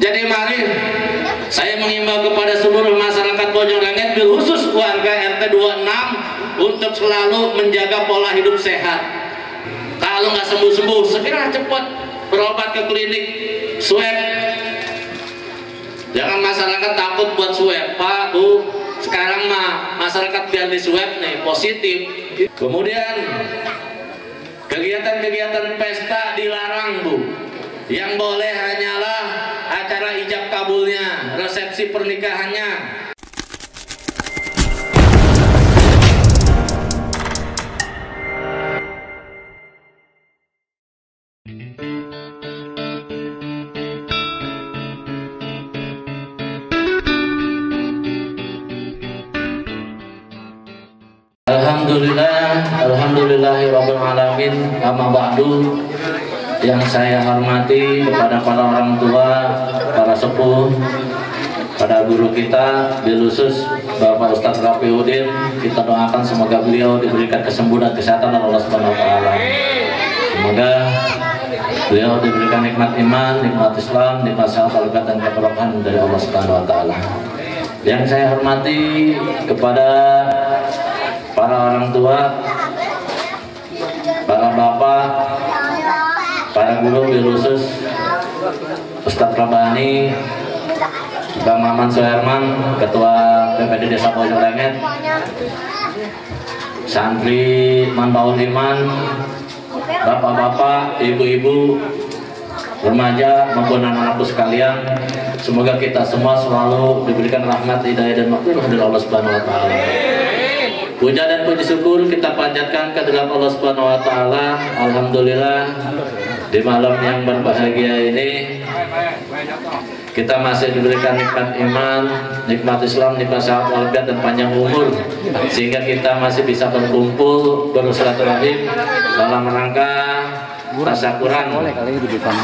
Jadi mari saya mengimbau kepada seluruh masyarakat Bojonglenget, bil khusus warga RT 26 untuk selalu menjaga pola hidup sehat. Kalau nggak sembuh-sembuh, segera cepat berobat ke klinik swab. Jangan masyarakat takut buat swab, Pak, Bu. Sekarang mah masyarakat biar di swab nih positif. Kemudian kegiatan-kegiatan pesta dilarang, Bu. Yang boleh hanyalah acara ijab kabulnya, resepsi pernikahannya. Alhamdulillahirabbil alamin. Amma ba'du. Yang saya hormati kepada para orang tua, para sepuh, pada guru kita, bil khusus Bapak Ustadz Rafiuddin, kita doakan semoga beliau diberikan kesembuhan dan kesehatan oleh Allah Subhanahu wa taala. Semoga beliau diberikan nikmat iman, nikmat Islam, nikmat sehat, walafiat dan keberkahan dari Allah Subhanahu wa taala. Yang saya hormati kepada para orang tua, para bapak, para guru, bil khusus Ustadz Rabani, Bang Maman Soherman, Ketua PPD Desa Bojonglenget, santri Manbaul Iman, bapak-bapak, ibu-ibu, remaja maupun anak-anakku sekalian, semoga kita semua selalu diberikan rahmat, hidayah dan maghfirah dari Allah Subhanahu wa taala. Puja dan puji syukur kita panjatkan kehadirat Allah Subhanahu wa taala. Alhamdulillah, di malam yang berbahagia ini kita masih diberikan nikmat iman, nikmat Islam, nikmat sehat walafiat dan panjang umur, sehingga kita masih bisa berkumpul bersilaturahim dalam rangka tasyakuran.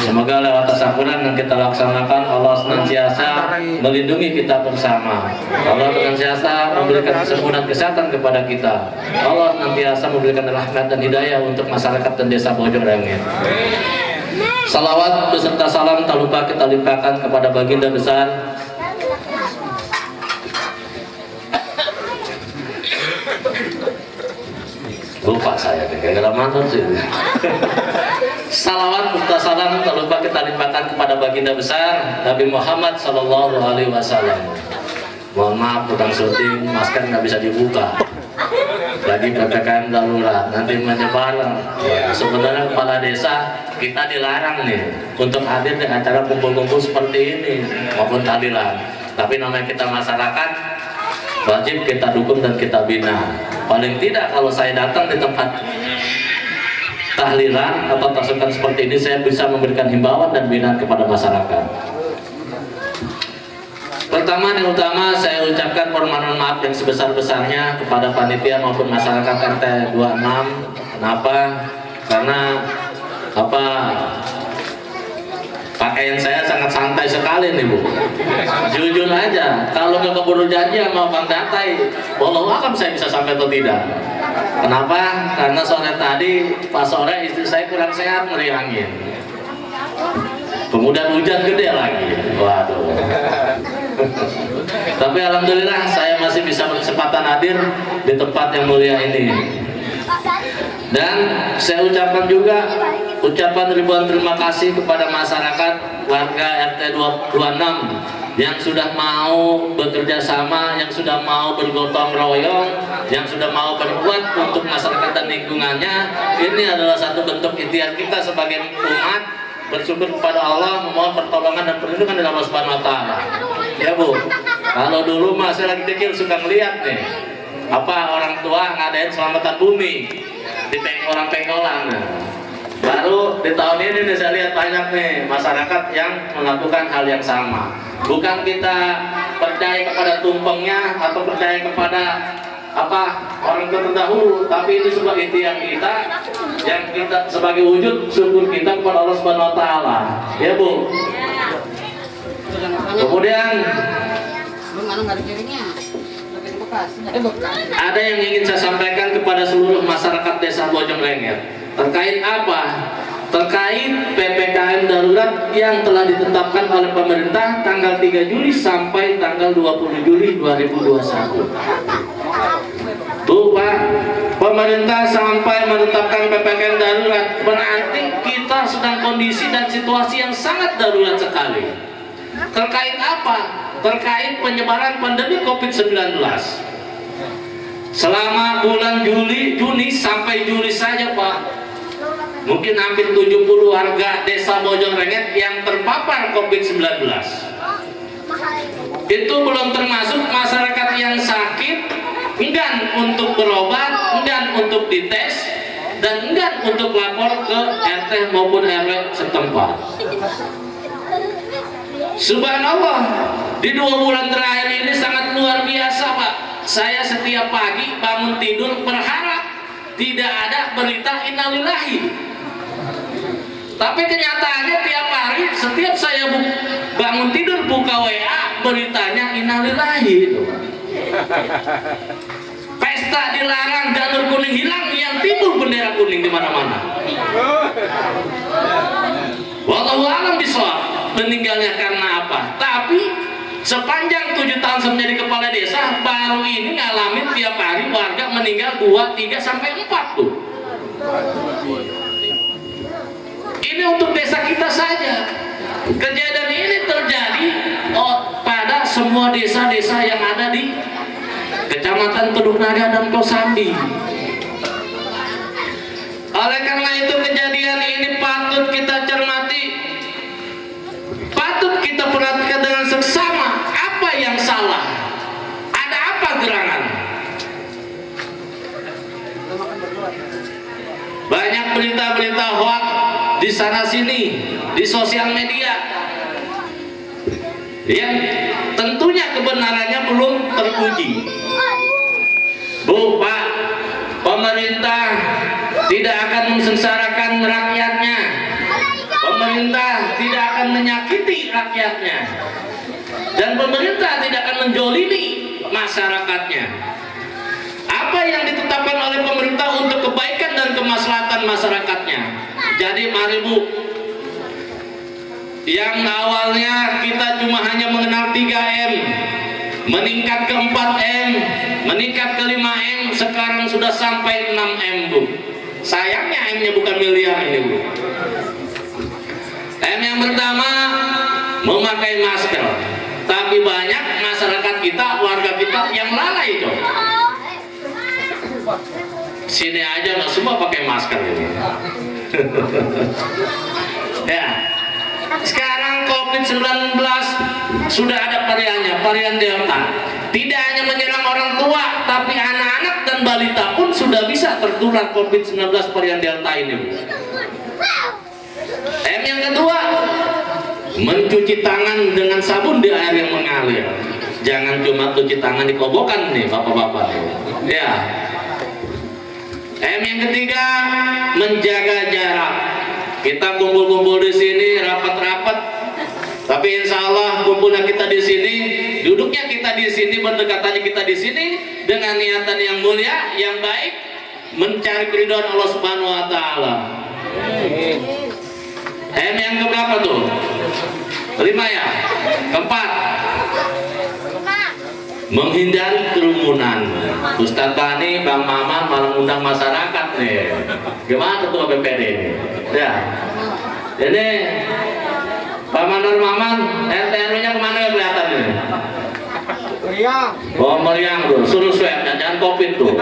Semoga lewat tasyakuran yang kita laksanakan Allah senantiasa melindungi kita bersama. Allah senantiasa memberikan kesembuhan dan kesehatan kepada kita. Allah senantiasa memberikan rahmat dan hidayah untuk masyarakat dan desa Bojonglenget. Salawat beserta salam tak lupa kita limpahkan kepada baginda besar lupa saya gara-gara mantan sih. Salawat beserta salam tak lupa kita limpahkan kepada baginda besar Nabi Muhammad Sallallahu Alaihi Wasallam. Mohon maaf tukang syuting, masker nggak bisa dibuka, lagi PPKM darurat, nanti menyebar. Sebenarnya kepala desa kita dilarang nih untuk hadir di acara kumpul-kumpul seperti ini maupun tahlilan. Tapi namanya kita masyarakat, wajib kita dukung dan kita bina. Paling tidak kalau saya datang di tempat tahlilan atau tasukan seperti ini, saya bisa memberikan himbauan dan binaan kepada masyarakat. Pertama dan utama saya ucapkan permohonan maaf yang sebesar-besarnya kepada panitia maupun masyarakat RT 26. Kenapa? Karena pakaian saya sangat santai sekali nih, Bu. Jujur aja, kalau nggak keburu janji sama Bang Datai, walau akan saya bisa sampai atau tidak. Kenapa? Karena sore tadi pas sore istri saya kurang sehat meriangin. Kemudian hujan gede lagi. Waduh. Tapi alhamdulillah saya masih bisa berkesempatan hadir di tempat yang mulia ini. Dan saya ucapkan juga ucapan ribuan terima kasih kepada masyarakat warga RT 26 yang sudah mau bekerja sama, yang sudah mau bergotong royong, yang sudah mau berbuat untuk masyarakat dan lingkungannya. Ini adalah satu bentuk ikhtiar kita sebagai umat bersyukur kepada Allah, memohon pertolongan dan perlindungan dari Allah Subhanahu wa taala. Ya, Bu. Kalau dulu masih lagi kecil suka ngeliat nih orang tua ngadain selamatan bumi di orang pengkolan. Baru di tahun ini nih saya lihat banyak nih masyarakat yang melakukan hal yang sama. Bukan kita percaya kepada tumpengnya atau percaya kepada orang terdahulu, tapi itu sebuah ikhtiar kita yang kita sebagai wujud syukur kita kepada Allah Subhanahu wa taala. Ya, Bu. Kemudian ada yang ingin saya sampaikan kepada seluruh masyarakat desa Bojonglenget terkait apa? terkait PPKM darurat yang telah ditetapkan oleh pemerintah tanggal 3 Juli sampai tanggal 20 Juli 2021. Tuh Pak, pemerintah sampai menetapkan PPKM darurat, berarti kita sedang kondisi dan situasi yang sangat darurat sekali. Terkait apa? Terkait penyebaran pandemi COVID-19. Selama bulan Juni sampai Juli saja Pak, mungkin hampir 70 warga desa Bojongrenget yang terpapar COVID-19. Itu belum termasuk masyarakat yang sakit, enggan untuk berobat, enggan untuk dites, dan enggan untuk lapor ke RT maupun RW setempat. Subhanallah, di 2 bulan terakhir ini sangat luar biasa Pak. Saya setiap pagi bangun tidur berharap tidak ada berita innalillahi. Tapi kenyataannya tiap hari setiap saya bangun tidur buka WA, beritanya innalillahi itu. Pesta dilarang, janur kuning hilang, yang timbul bendera kuning di mana-mana. Wallahu a'lam bishawab. Meninggalnya karena apa? Tapi sepanjang 7 tahun saya menjadi kepala desa, baru ini ngalamin tiap hari warga meninggal 2, 3, sampai 4 tuh. Ini untuk desa kita saja. Kejadian ini terjadi pada semua desa-desa yang ada di Kecamatan Teluk Naga dan Kosambi. Oleh karena itu kejadian ini patut kita cermati, patut kita perhatikan dengan seksama. Apa yang salah? Ada apa gerangan? Banyak berita-berita hoax di sana sini, di sosial media, yang tentunya kebenarannya belum teruji. Bu, Pak, pemerintah tidak akan mensengsarakan rakyatnya. Pemerintah tidak akan menyakiti rakyatnya. Dan pemerintah tidak akan menjolimi masyarakatnya. Apa yang ditetapkan oleh pemerintah untuk kebaikan dan kemaslahatan masyarakatnya. Jadi mari Bu, yang awalnya kita cuma hanya mengenal 3M, meningkat ke 4M, meningkat ke 5M, sekarang sudah sampai 6M Bu. Sayangnya M-nya bukan miliar ini Bu. M yang pertama, memakai masker. Tapi banyak masyarakat kita, warga kita yang lalai itu. Sini aja nggak semua pakai masker ini. Ya. Sekarang COVID-19 sudah ada variannya, varian Delta. Tidak hanya menyerang orang tua, tapi anak-anak dan balita pun sudah bisa tertular COVID-19 varian Delta ini. M yang kedua, mencuci tangan dengan sabun di air yang mengalir. Jangan cuma cuci tangan di kobokan nih bapak-bapak. Ya. M yang ketiga, menjaga jarak. Kita kumpul-kumpul di sini, rapat-rapat, tapi insya Allah kumpulnya kita di sini, duduknya kita di sini, berdekatannya kita di sini dengan niatan yang mulia, yang baik, mencari keridhaan Allah Subhanahu Wa Taala. M yang keberapa tuh? 5 ya? Keempat, menghindari kerumunan. Ustadz Tani, Bang Maman malah undang masyarakat nih. Gimana ketua BPD ini? Ya, jadi Pak Mandor Maman, RT-nya kemana ya kelihatan ini? Meriang. Oh meriang tuh, suruh swab, jangan COVID tuh.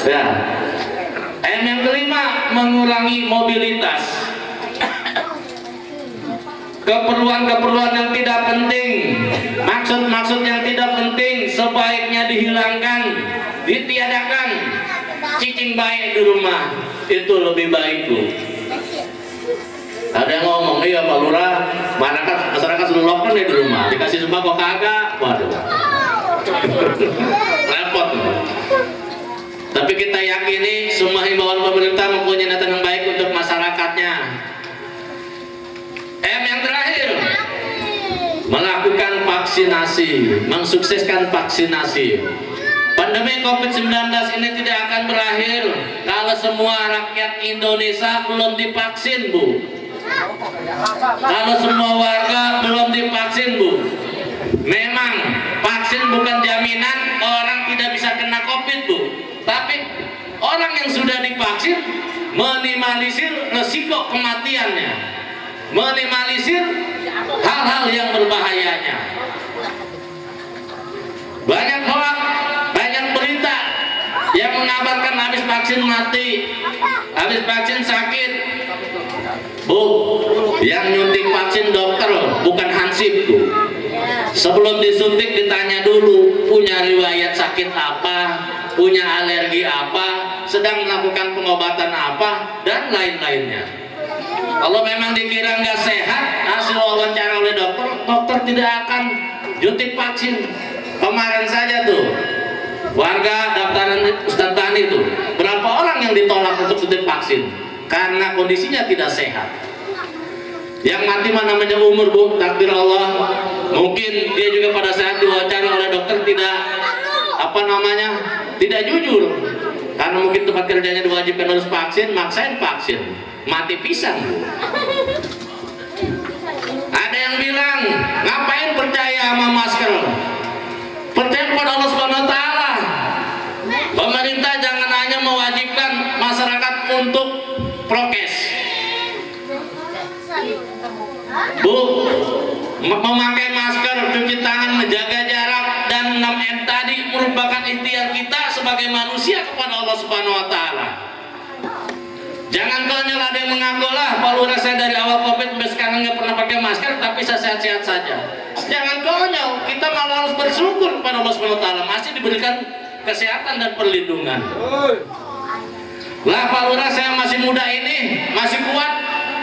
Ya. M yang kelima, mengurangi mobilitas. Keperluan-keperluan yang tidak penting, maksud-maksud yang tidak penting sebaiknya dihilangkan, ditiadakan. Cicing baik di rumah itu lebih baik tuh. Ada yang ngomong, iya Pak Lurah, masyarakat sudah lockdown di rumah, dikasih sembako kagak, waduh, repot. Tapi kita yakini semua himbauan pemerintah mempunyai niatan yang baik untuk masyarakatnya. M yang terakhir, melakukan vaksinasi, mensukseskan vaksinasi. Pandemi COVID-19 ini tidak akan berakhir kalau semua rakyat Indonesia belum divaksin, Bu. Kalau semua warga belum divaksin, Bu. Memang vaksin bukan jaminan orang tidak bisa kena COVID, Bu. Tapi orang yang sudah divaksin minimalisir resiko kematiannya, minimalisir hal-hal yang berbahayanya. Banyak hoax, banyak berita yang mengabarkan habis vaksin mati, habis vaksin sakit. Bu, yang nyuntik vaksin dokter, bukan hansip, Bu. Sebelum disuntik ditanya dulu punya riwayat sakit apa, punya alergi apa, sedang melakukan pengobatan apa, dan lain-lainnya. Kalau memang dikira nggak sehat, hasil wawancara oleh dokter, dokter tidak akan nyuntik vaksin. Kemarin saja tuh warga daftaran Ustadz Tani itu berapa orang yang ditolak untuk suntik vaksin karena kondisinya tidak sehat. Yang mati mana namanya umur, Bu, takdir Allah. Mungkin dia juga pada saat diwawancara oleh dokter tidak jujur, karena mungkin tempat kerjanya diwajibkan harus vaksin, maksain vaksin, mati pisang, Bu. Ada yang bilang ngapain percaya sama masker, percaya kepada Allah Subhanahu wa Ta'ala. Pemerintah jangan hanya mewajibkan masyarakat untuk prokes, Bu, memakai masker, cuci tangan, menjaga jarak, dan 6M tadi merupakan ikhtiar kita sebagai manusia kepada Allah Subhanahu wa Ta'ala. Jangan konyol ada yang mengaku lah, Pak Lurah saya dari awal COVID sampai sekarang nggak pernah pakai masker, tapi saya sehat-sehat saja. Jangan konyol, kita malah harus bersyukur kepada Allah Subhanahu wa Ta'ala masih diberikan kesehatan dan perlindungan. Lah Pak Lurah saya masih muda ini, masih kuat.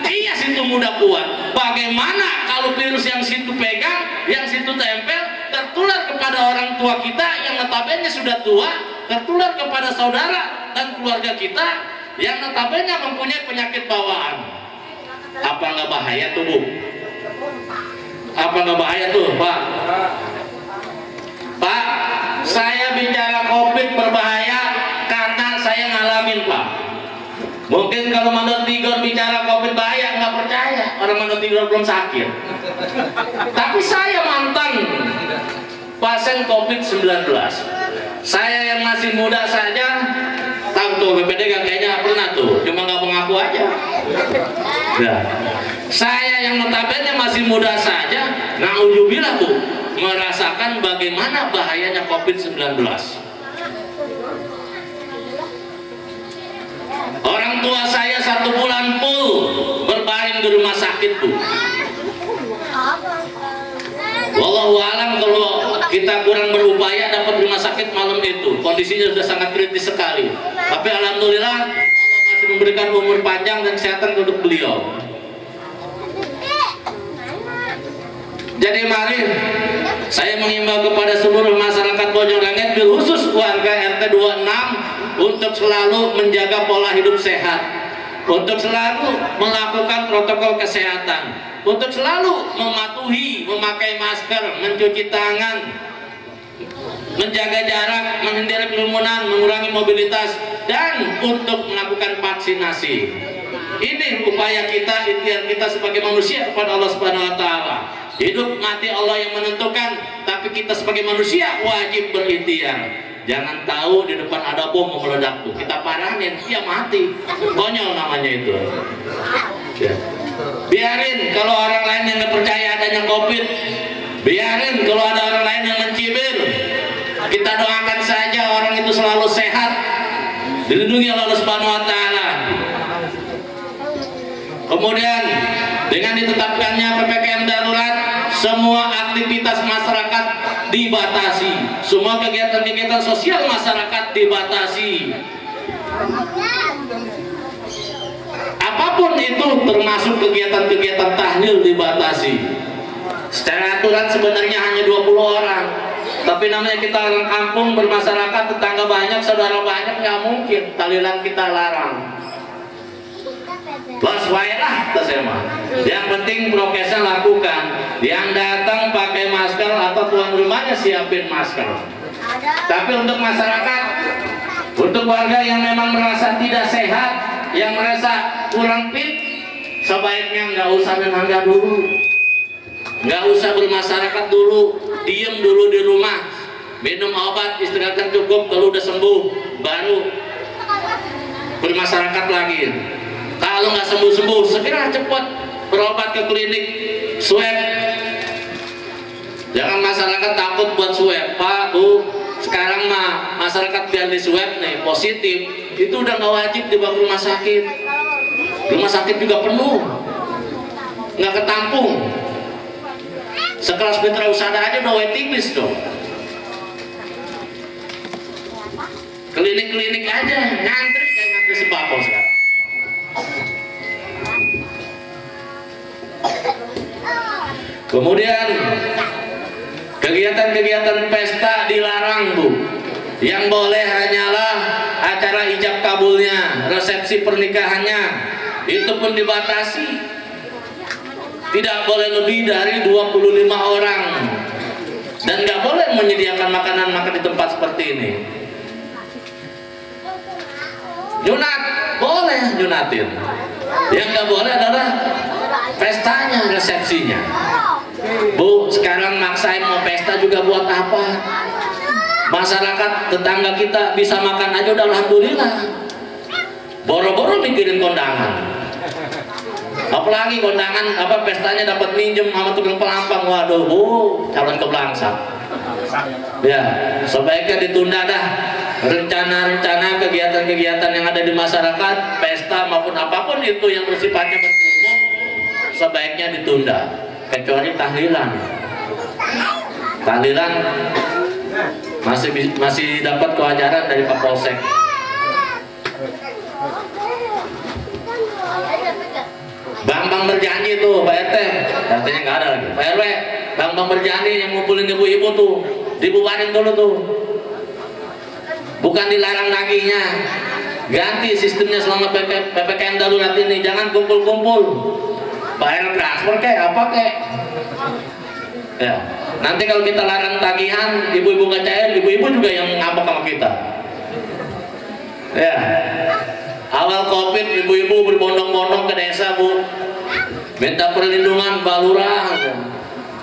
Iya, situ muda kuat. Bagaimana kalau virus yang situ pegang, yang situ tempel, tertular kepada orang tua kita yang notabene sudah tua, tertular kepada saudara dan keluarga kita yang notabene mempunyai penyakit bawaan. Apa nggak bahaya tuh, Bu? Apa nggak bahaya tuh, Pak? Pak, saya bicara COVID berbahaya karena saya ngalamin, Pak. Mungkin kalau Manut Tigor bicara COVID bahaya, nggak percaya, orang Manut Tigor belum sakit. Tapi saya mantan pasien COVID-19. Saya yang masih muda saja, tahu tuh BPD kayaknya pernah tuh, cuma nggak mengaku aja. Nah, saya yang notabene masih muda saja, na'udzubillah Bu, merasakan bagaimana bahayanya COVID-19. Orang tua saya 1 bulan full berbaring di rumah sakit, Bu. Wallahu alam kalau kita kurang berupaya dapat rumah sakit malam itu, kondisinya sudah sangat kritis sekali. Tapi alhamdulillah Allah masih memberikan umur panjang dan kesehatan untuk beliau. Jadi mari saya mengimbau kepada seluruh masyarakat Bojonglanget, bil khusus warga RT 26 untuk selalu menjaga pola hidup sehat, untuk selalu melakukan protokol kesehatan, untuk selalu mematuhi memakai masker, mencuci tangan, menjaga jarak, menghindari kerumunan, mengurangi mobilitas, dan untuk melakukan vaksinasi. Ini upaya kita, ikhtiar kita sebagai manusia kepada Allah Subhanahu wa Ta'ala. Hidup mati Allah yang menentukan, tapi kita sebagai manusia wajib berikhtiar. Jangan tahu di depan ada bom mau meledak tuh, kita parahin, dia mati. Konyol namanya itu. Ya. Biarin kalau orang lain yang nggak percaya adanya COVID, biarin kalau ada orang lain yang mencibir. Kita doakan saja orang itu selalu sehat, dilindungi oleh Allah Subhanahu wa Ta'ala. Kemudian dengan ditetapkannya PPKM darurat, semua aktivitas masyarakat dibatasi, semua kegiatan-kegiatan sosial masyarakat dibatasi. Apapun itu, termasuk kegiatan-kegiatan tahlil dibatasi. Secara aturan sebenarnya hanya 20 orang, tapi namanya kita orang kampung, bermasyarakat, tetangga banyak, saudara banyak, nggak mungkin tahlilan kita larang. Los waelah tersema. Yang penting prokesnya lakukan. Yang datang pakai masker atau tuan rumahnya siapin masker. Tapi untuk masyarakat, untuk warga yang memang merasa tidak sehat, yang merasa kurang fit, sebaiknya nggak usah menangga dulu, nggak usah bermasyarakat dulu, diem dulu di rumah, minum obat, istirahat cukup, kalau udah sembuh baru bermasyarakat lagi. Kalau nggak sembuh-sembuh, segera cepat berobat ke klinik, swab. Jangan masyarakat takut buat swab, Pak, Bu. Sekarang mah masyarakat biar di swab nih positif, itu udah nggak wajib dibawa ke rumah sakit. Rumah sakit juga penuh, nggak ketampung. Sekelas mitra usaha aja udah waiting list dong. Klinik-klinik aja ngantri kayak ngantri sembako sekarang. Kemudian kegiatan-kegiatan pesta dilarang, Bu. Yang boleh hanyalah acara ijab kabulnya, resepsi pernikahannya, itu pun dibatasi. Tidak boleh lebih dari 25 orang. Dan nggak boleh menyediakan makanan makan di tempat seperti ini. Nyunat boleh nyunatin. Yang nggak boleh adalah pestanya, resepsinya. Bu, sekarang maksain mau pesta juga buat apa? Masyarakat tetangga kita bisa makan aja udah alhamdulillah. Boro-boro mikirin kondangan. Apalagi kondangan apa pestanya dapat minjem sama tukang pelampang. Waduh, Bu, calon kebelangsang. Ya, sebaiknya ditunda dah rencana-rencana kegiatan-kegiatan yang ada di masyarakat, pesta maupun apapun itu yang bersifatnya berkerumun, sebaiknya ditunda. Kecuali tahlilan. Tahlilan masih dapat kewajaran dari Kapolsek. Bang berjanji tuh, Pak RT, artinya nggak ada lagi. Pak RW, Bang berjanji yang ngumpulin ibu-ibu tuh, dibubarin dulu tuh. Bukan dilarang nagihnya, ganti sistemnya selama PPKM darurat ini, jangan kumpul-kumpul. Bayar transfer kayak apa kayak? Ya, nanti kalau kita larang tagihan, ibu-ibu nggak cair, ibu-ibu juga yang ngambek sama kita. Ya, awal COVID ibu-ibu berbondong-bondong ke desa, Bu, minta perlindungan Pak Lurah.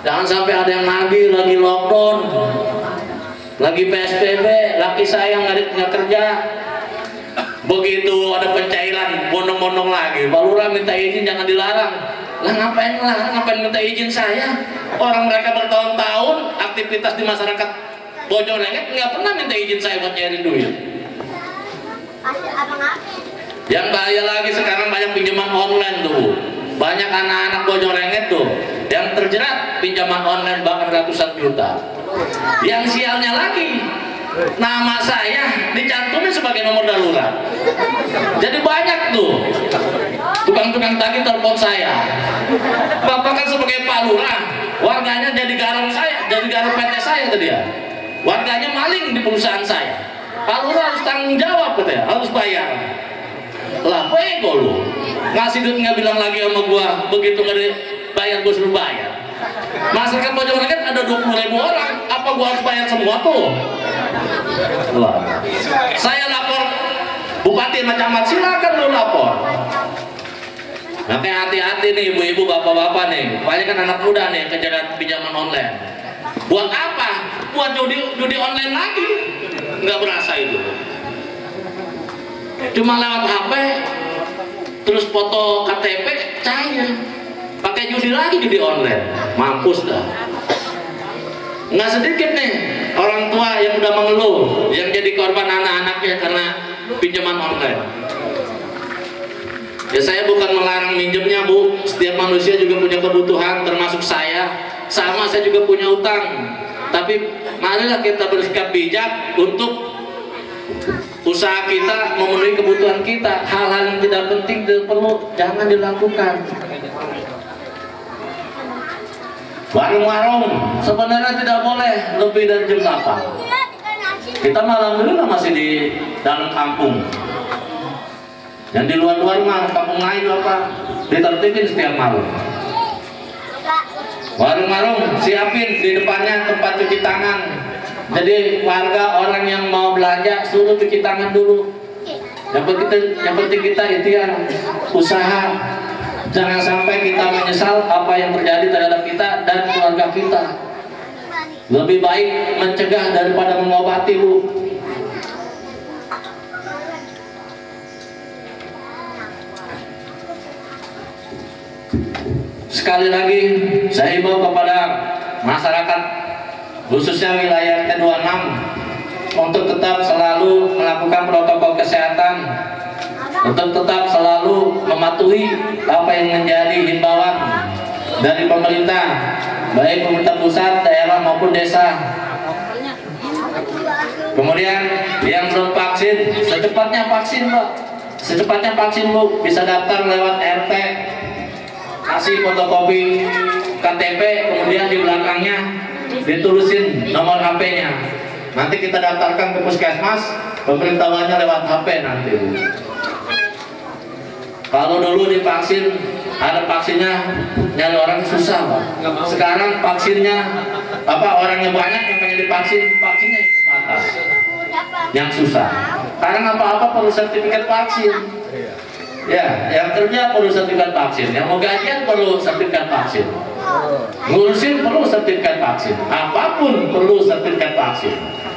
Jangan sampai ada yang nagih lagi lockdown, lagi PSBB, laki saya nggak kerja. Begitu ada pencairan bondong-bondong lagi, Pak Lurah minta izin jangan dilarang. Lah ngapain larang, ngapain minta izin saya? Orang mereka bertahun-tahun aktivitas di masyarakat Bojonglenget nggak pernah minta izin saya buat nyairin duit. Yang bahaya lagi sekarang banyak pinjaman online tuh. Banyak anak-anak Bojonglenget tuh yang terjerat pinjaman online bahkan ratusan juta. Yang sialnya lagi, nama saya dicantumin sebagai nomor darurat. Jadi banyak tuh tukang-tukang tagih telepon saya. Bapak kan sebagai Pak Lurah, warganya jadi garam saya, jadi garam PT saya tadi ya. Warganya maling di perusahaan saya. Pak Lurah harus tanggung jawab katanya, harus bayar. Lah bego lu, ngasih duit nggak bilang lagi sama gua, begitu nggak dibayar gua suruh bayar. Masyarakat Bojonglenget ada 20.000 orang, apa gua harus bayar semua tuh? Lah, saya lapor Bupati sama Camat, silakan lu lapor. Makanya hati-hati nih ibu-ibu, bapak-bapak nih, banyak kan anak muda nih kejaran pinjaman online. Buat apa? Buat judi online lagi, nggak berasa itu. Cuma lewat HP, terus foto KTP cair, pakai judi lagi, judi online, mampus dah. Nggak sedikit nih orang tua yang udah mengeluh, yang jadi korban anak-anaknya karena pinjaman online. Ya saya bukan melarang minjemnya, Bu. Setiap manusia juga punya kebutuhan, termasuk saya. Sama, saya juga punya utang. Tapi marilah kita bersikap bijak untuk usaha kita memenuhi kebutuhan kita. Hal-hal yang tidak penting, tidak perlu, jangan dilakukan. Warung-warung sebenarnya tidak boleh lebih dari jam 8. Kita malam dulu masih di dalam kampung. Yang di luar-luar mah kampung lain apa ditertibin setiap malam. Warung-warung siapin di depannya tempat cuci tangan, Jadi warga orang yang mau belanja suruh cuci tangan dulu. Yang penting kita ikhtiar, usaha. Jangan sampai kita menyesal apa yang terjadi terhadap kita dan keluarga kita. Lebih baik mencegah daripada mengobati, Bu. Sekali lagi saya himbau kepada masyarakat khususnya wilayah T26 untuk tetap selalu melakukan protokol kesehatan, untuk tetap selalu mematuhi apa yang menjadi himbauan dari pemerintah, baik pemerintah pusat, daerah maupun desa. Kemudian yang belum vaksin, secepatnya vaksin, Pak. Secepatnya vaksin, Bu. Bisa daftar lewat RT, kasih fotokopi KTP, kemudian di belakangnya ditulisin nomor HP-nya. Nanti kita daftarkan ke puskesmas, pemberitahuannya lewat HP nanti, Bu. Kalau dulu divaksin, ada vaksinnya nyari orang susah, Pak. Sekarang vaksinnya orangnya banyak, namanya divaksin, vaksinnya itu atas yang susah. Sekarang apa-apa perlu sertifikat vaksin. Ya, yang kerja perlu sertifikat vaksin, yang mau gajian perlu sertifikat vaksin, ngurusin perlu sertifikat vaksin, apapun perlu sertifikat vaksin.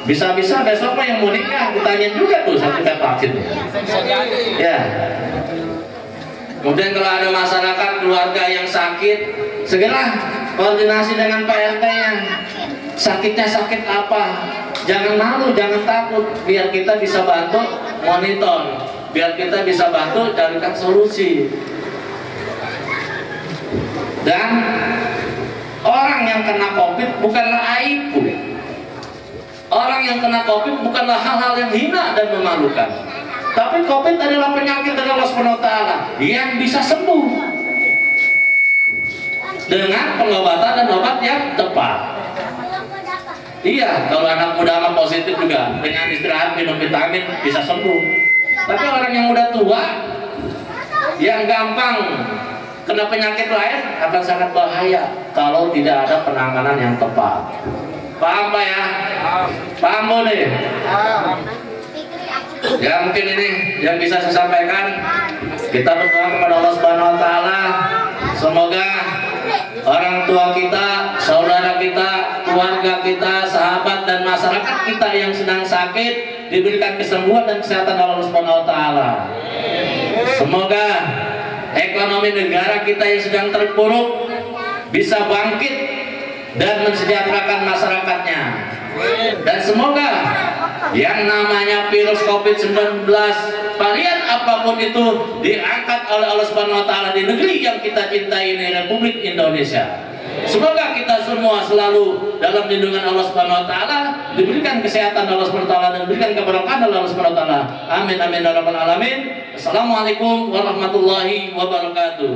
Bisa-bisa besoknya yang mau nikah ditanya juga tuh sertifikat vaksinnya. Ya. Kemudian kalau ada masyarakat keluarga yang sakit, segera koordinasi dengan Pak RT-nya. Sakitnya sakit apa? Jangan malu, jangan takut, biar kita bisa bantu monitor, biar kita bisa bantu carikan solusi. Dan orang yang kena COVID bukanlah aib. Orang yang kena COVID bukanlah hal-hal yang hina dan memalukan. Tapi COVID adalah penyakit dari Allah SWT yang bisa sembuh dengan pengobatan dan obat yang tepat. Iya, kalau anak muda mah positif juga, dengan istirahat, minum vitamin bisa sembuh. Tapi orang yang udah tua, yang gampang kena penyakit lain akan sangat bahaya kalau tidak ada penanganan yang tepat. Paham, Pak ya? Paham, Bu nih? Ya, mungkin ini yang bisa saya sampaikan. Kita berdoa kepada Allah Subhanahu wa taala, semoga orang tua kita, saudara kita, keluarga kita, sahabat dan masyarakat kita yang sedang sakit diberikan kesembuhan dan kesehatan Allah Subhanahu wa taala. Semoga ekonomi negara kita yang sedang terpuruk bisa bangkit dan mensejahterakan masyarakatnya. Dan semoga yang namanya virus COVID-19 varian apapun itu diangkat oleh Allah Subhanahu wa taala di negeri yang kita cintai ini, Republik Indonesia. Semoga kita semua selalu dalam lindungan Allah Subhanahu wa taala, diberikan kesehatan Allah Subhanahu wa taala dan diberikan keberkahan Allah Subhanahu wa taala. Amin amin ya rabbal alamin. Assalamualaikum warahmatullahi wabarakatuh.